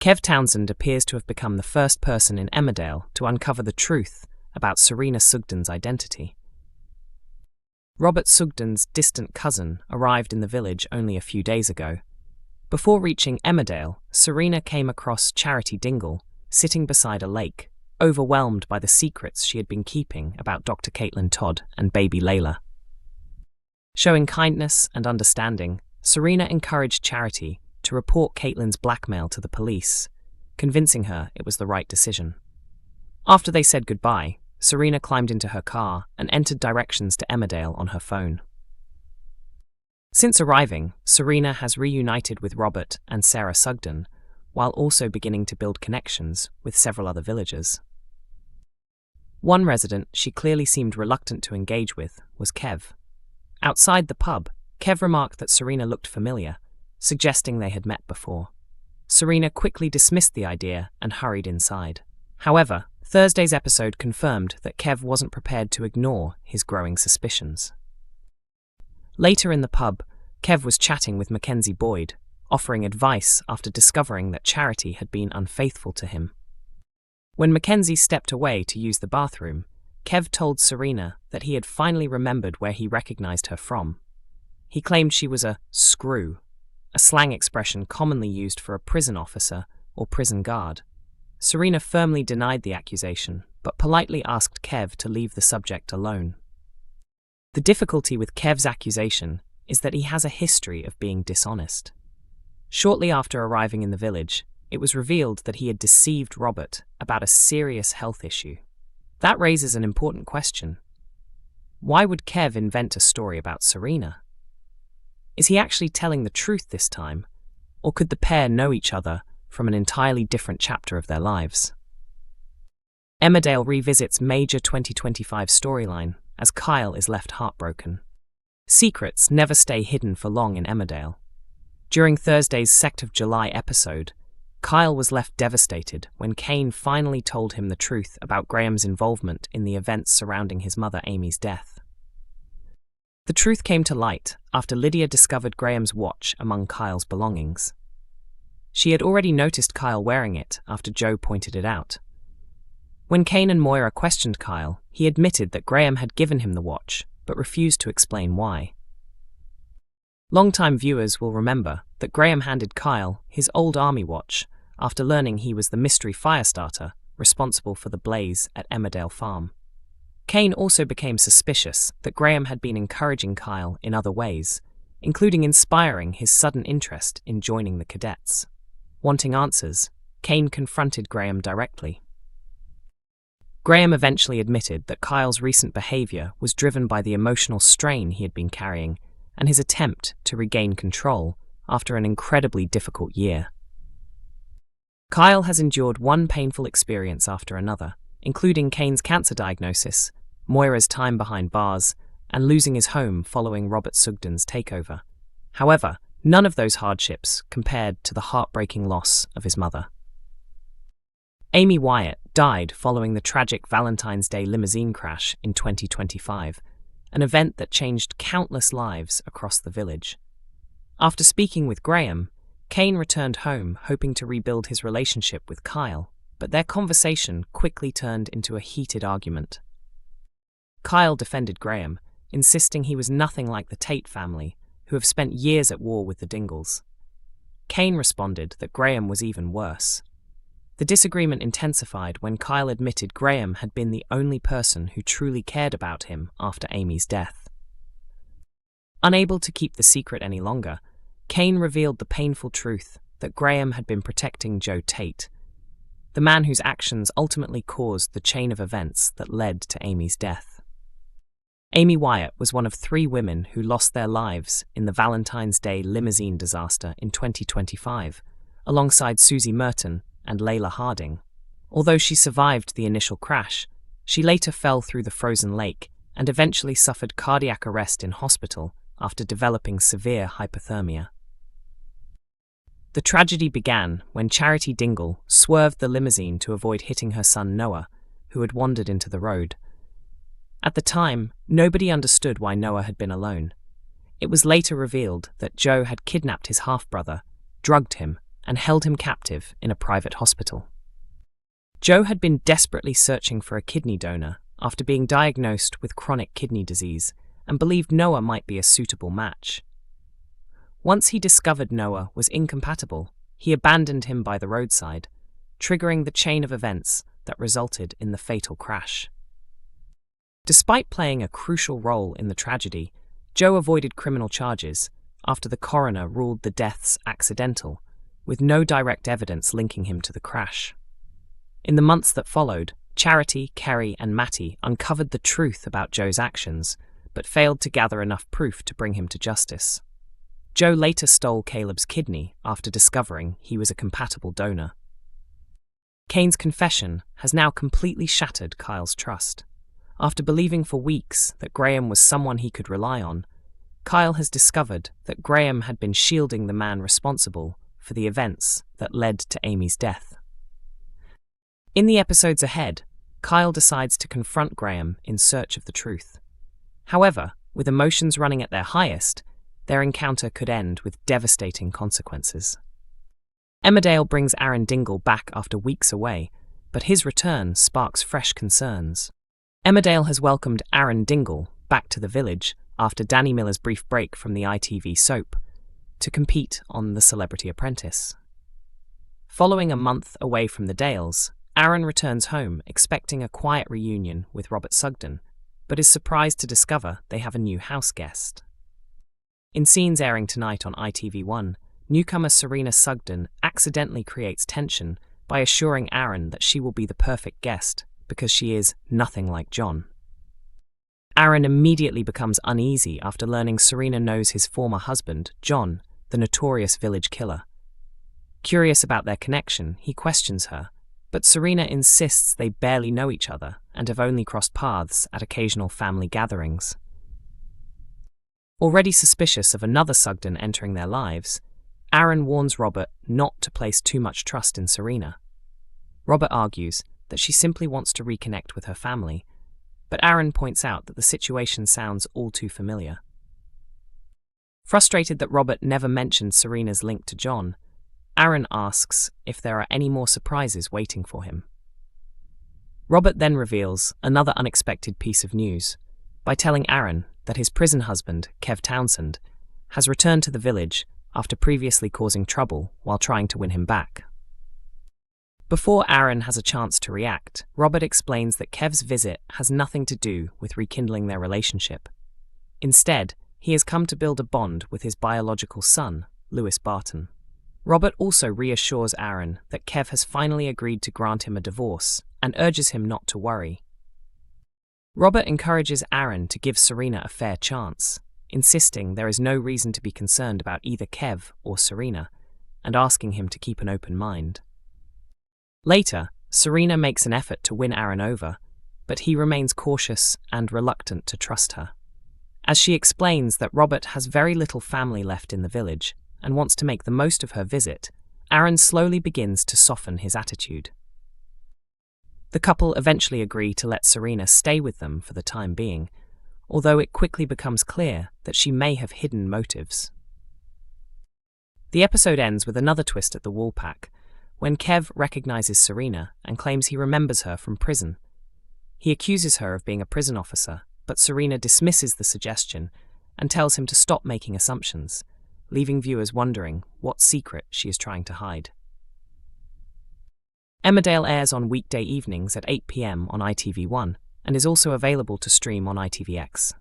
Kev Townsend appears to have become the first person in Emmerdale to uncover the truth about Serena Sugden's identity. Robert Sugden's distant cousin arrived in the village only a few days ago. Before reaching Emmerdale, Serena came across Charity Dingle, sitting beside a lake, overwhelmed by the secrets she had been keeping about Dr. Caitlin Todd and baby Layla. Showing kindness and understanding, Serena encouraged Charity to report Caitlin's blackmail to the police, convincing her it was the right decision. After they said goodbye, Serena climbed into her car and entered directions to Emmerdale on her phone. Since arriving, Serena has reunited with Robert and Sarah Sugden, while also beginning to build connections with several other villagers. One resident she clearly seemed reluctant to engage with was Kev. Outside the pub, Kev remarked that Serena looked familiar, suggesting they had met before. Serena quickly dismissed the idea and hurried inside. However, Thursday's episode confirmed that Kev wasn't prepared to ignore his growing suspicions. Later in the pub, Kev was chatting with Mackenzie Boyd, offering advice after discovering that Charity had been unfaithful to him. When Mackenzie stepped away to use the bathroom, Kev told Serena that he had finally remembered where he recognized her from. He claimed she was a screw, a slang expression commonly used for a prison officer or prison guard. Serena firmly denied the accusation, but politely asked Kev to leave the subject alone. The difficulty with Kev's accusation is that he has a history of being dishonest. Shortly after arriving in the village, it was revealed that he had deceived Robert about a serious health issue. That raises an important question. Why would Kev invent a story about Serena? Is he actually telling the truth this time, or could the pair know each other from an entirely different chapter of their lives? Emmerdale revisits major 2025 storyline as Kyle is left heartbroken. Secrets never stay hidden for long in Emmerdale. During Thursday's Sect of July episode, Kyle was left devastated when Kane finally told him the truth about Graham's involvement in the events surrounding his mother Amy's death. The truth came to light after Lydia discovered Graham's watch among Kyle's belongings. She had already noticed Kyle wearing it after Joe pointed it out. When Kane and Moira questioned Kyle, he admitted that Graham had given him the watch, but refused to explain why. Longtime viewers will remember that Graham handed Kyle his old army watch after learning he was the mystery firestarter responsible for the blaze at Emmerdale Farm. Kane also became suspicious that Graham had been encouraging Kyle in other ways, including inspiring his sudden interest in joining the cadets. Wanting answers, Kane confronted Graham directly. Graham eventually admitted that Kyle's recent behavior was driven by the emotional strain he had been carrying and his attempt to regain control after an incredibly difficult year. Kyle has endured one painful experience after another, including Kane's cancer diagnosis, Moira's time behind bars, and losing his home following Robert Sugden's takeover. However, none of those hardships compared to the heartbreaking loss of his mother. Amy Wyatt died following the tragic Valentine's Day limousine crash in 2025, an event that changed countless lives across the village. After speaking with Graham, Kane returned home hoping to rebuild his relationship with Kyle, but their conversation quickly turned into a heated argument. Kyle defended Graham, insisting he was nothing like the Tate family, who have spent years at war with the Dingles. Kane responded that Graham was even worse. The disagreement intensified when Kyle admitted Graham had been the only person who truly cared about him after Amy's death. Unable to keep the secret any longer, Kane revealed the painful truth that Graham had been protecting Joe Tate, the man whose actions ultimately caused the chain of events that led to Amy's death. Amy Wyatt was one of 3 women who lost their lives in the Valentine's Day limousine disaster in 2025, alongside Susie Merton and Layla Harding. Although she survived the initial crash, she later fell through the frozen lake and eventually suffered cardiac arrest in hospital after developing severe hypothermia. The tragedy began when Charity Dingle swerved the limousine to avoid hitting her son Noah, who had wandered into the road. At the time, nobody understood why Noah had been alone. It was later revealed that Joe had kidnapped his half-brother, drugged him, and held him captive in a private hospital. Joe had been desperately searching for a kidney donor after being diagnosed with chronic kidney disease and believed Noah might be a suitable match. Once he discovered Noah was incompatible, he abandoned him by the roadside, triggering the chain of events that resulted in the fatal crash. Despite playing a crucial role in the tragedy, Joe avoided criminal charges after the coroner ruled the deaths accidental, with no direct evidence linking him to the crash. In the months that followed, Charity, Kerry, and Matty uncovered the truth about Joe's actions, but failed to gather enough proof to bring him to justice. Joe later stole Caleb's kidney after discovering he was a compatible donor. Kane's confession has now completely shattered Kyle's trust. After believing for weeks that Graham was someone he could rely on, Kyle has discovered that Graham had been shielding the man responsible for the events that led to Amy's death. In the episodes ahead, Kyle decides to confront Graham in search of the truth. However, with emotions running at their highest, their encounter could end with devastating consequences. Emmerdale brings Aaron Dingle back after weeks away, but his return sparks fresh concerns. Emmerdale has welcomed Aaron Dingle back to the village after Danny Miller's brief break from the ITV soap to compete on The Celebrity Apprentice. Following a month away from the Dales, Aaron returns home expecting a quiet reunion with Robert Sugden, but is surprised to discover they have a new house guest. In scenes airing tonight on ITV1, newcomer Serena Sugden accidentally creates tension by assuring Aaron that she will be the perfect guest because she is nothing like John. Aaron immediately becomes uneasy after learning Serena knows his former husband, John, the notorious village killer. Curious about their connection, he questions her, but Serena insists they barely know each other and have only crossed paths at occasional family gatherings. Already suspicious of another Sugden entering their lives, Aaron warns Robert not to place too much trust in Serena. Robert argues that she simply wants to reconnect with her family, but Aaron points out that the situation sounds all too familiar. Frustrated that Robert never mentioned Serena's link to John, Aaron asks if there are any more surprises waiting for him. Robert then reveals another unexpected piece of news by telling Aaron that his prison husband, Kev Townsend, has returned to the village after previously causing trouble while trying to win him back. Before Aaron has a chance to react, Robert explains that Kev's visit has nothing to do with rekindling their relationship. Instead, he has come to build a bond with his biological son, Lewis Barton. Robert also reassures Aaron that Kev has finally agreed to grant him a divorce and urges him not to worry. Robert encourages Aaron to give Serena a fair chance, insisting there is no reason to be concerned about either Kev or Serena, and asking him to keep an open mind. Later, Serena makes an effort to win Aaron over, but he remains cautious and reluctant to trust her. As she explains that Robert has very little family left in the village and wants to make the most of her visit, Aaron slowly begins to soften his attitude. The couple eventually agree to let Serena stay with them for the time being, although it quickly becomes clear that she may have hidden motives. The episode ends with another twist at the Woolpack, when Kev recognizes Serena and claims he remembers her from prison. He accuses her of being a prison officer, but Serena dismisses the suggestion and tells him to stop making assumptions, leaving viewers wondering what secret she is trying to hide. Emmerdale airs on weekday evenings at 8 p.m. on ITV1 and is also available to stream on ITVX.